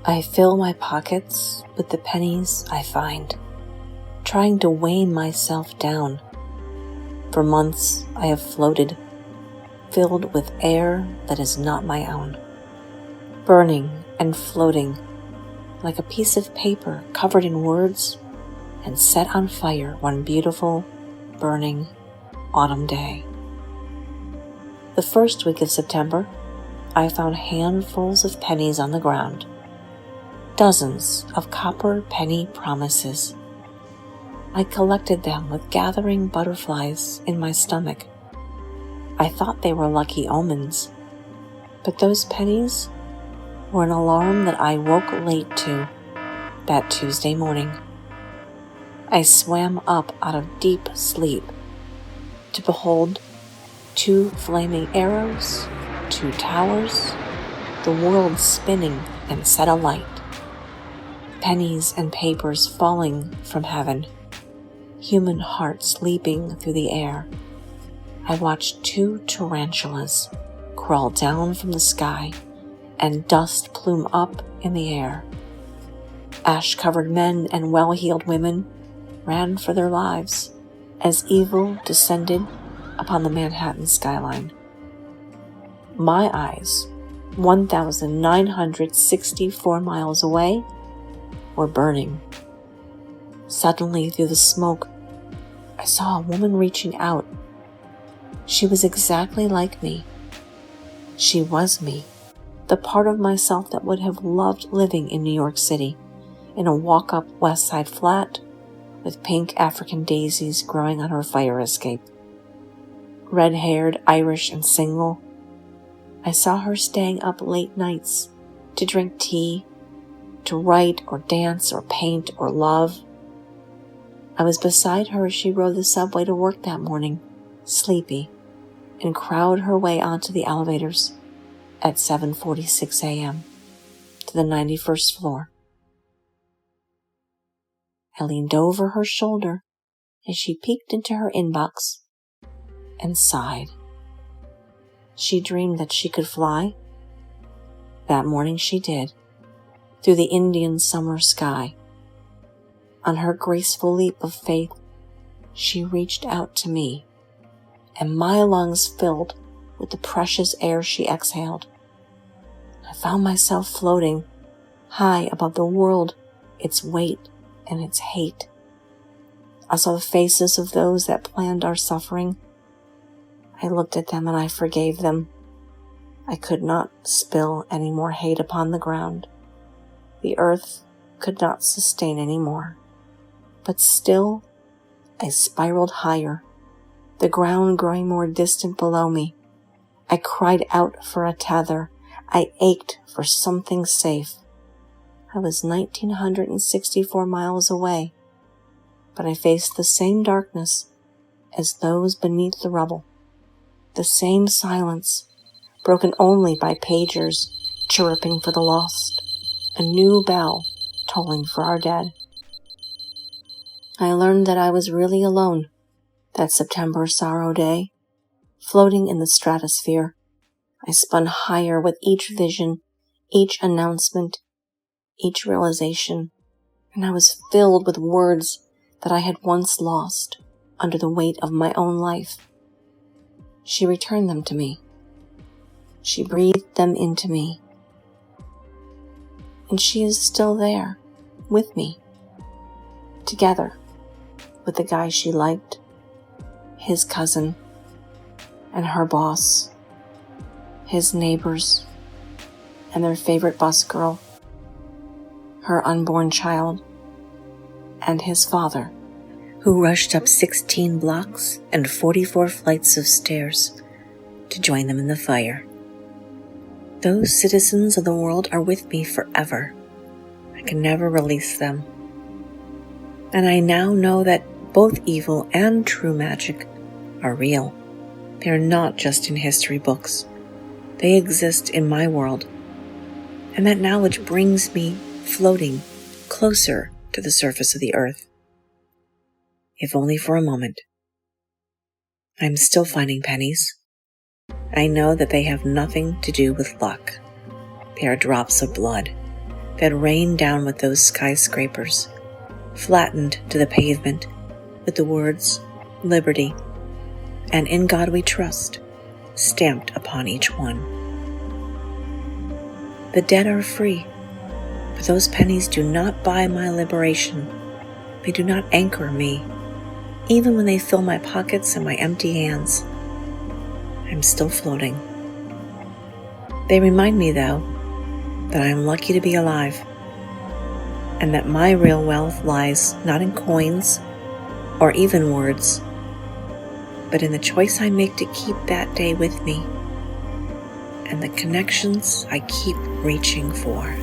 I fill my pockets with the pennies I find, trying to weigh myself down. For months I have floated, filled with air that is not my own, burning and floating like a piece of paper covered in words and set on fire one beautiful, burning autumn day. The first week of September, I found handfuls of pennies on the ground, dozens of copper penny promises. I collected them with gathering butterflies in my stomach. I thought they were lucky omens, but those pennies were an alarm that I woke late to that Tuesday morning. I swam up out of deep sleep to behold 2 flaming arrows, 2 towers, the world spinning and set alight, pennies and papers falling from heaven, human hearts leaping through the air. I watched 2 tarantulas crawl down from the sky and dust plume up in the air. Ash-covered men and well-heeled women ran for their lives as evil descended upon the Manhattan skyline. My eyes, 1,964 miles away, were burning. Suddenly, through the smoke, I saw a woman reaching out. She was exactly like me. She was me, the part of myself that would have loved living in New York City, in a walk-up West Side flat with pink African daisies growing on her fire escape. Red-haired, Irish, and single, I saw her staying up late nights to drink tea, to write or dance or paint or love. I was beside her as she rode the subway to work that morning, sleepy, and crowded her way onto the elevators at 7:46 a.m. to the 91st floor. I leaned over her shoulder as she peeked into her inbox and sighed. She dreamed that she could fly. That morning she did, through the Indian summer sky. On her graceful leap of faith, she reached out to me, and my lungs filled with the precious air she exhaled. I found myself floating high above the world, its weight and its hate. I saw the faces of those that planned our suffering. I looked at them and I forgave them. I could not spill any more hate upon the ground. The earth could not sustain any more. But still, I spiraled higher, the ground growing more distant below me. I cried out for a tether. I ached for something safe. I was 1,964 miles away, but I faced the same darkness as those beneath the rubble, the same silence, broken only by pagers chirruping for the lost, a new bell tolling for our dead. I learned that I was really alone that September sorrow day, floating in the stratosphere. I spun higher with each vision, each announcement, each realization, and I was filled with words that I had once lost under the weight of my own life. She returned them to me. She breathed them into me. And she is still there, with me, together with the guy she liked, his cousin, and her boss, his neighbors, and their favorite bus girl, her unborn child, and his father, who rushed up 16 blocks and 44 flights of stairs to join them in the fire. Those citizens of the world are with me forever. I can never release them. And I now know that both evil and true magic are real. They are not just in history books. They exist in my world. And that knowledge brings me floating closer to the surface of the earth. If only for a moment. I'm still finding pennies. I know that they have nothing to do with luck. They are drops of blood. that rained down with those skyscrapers, flattened to the pavement with the words Liberty and In God We Trust stamped upon each one. The dead are free, but those pennies do not buy my liberation. They do not anchor me, even when they fill my pockets and my empty hands. I'm still floating. They remind me, though, that I am lucky to be alive, and that my real wealth lies not in coins or even words, but in the choice I make to keep that day with me and the connections I keep reaching for.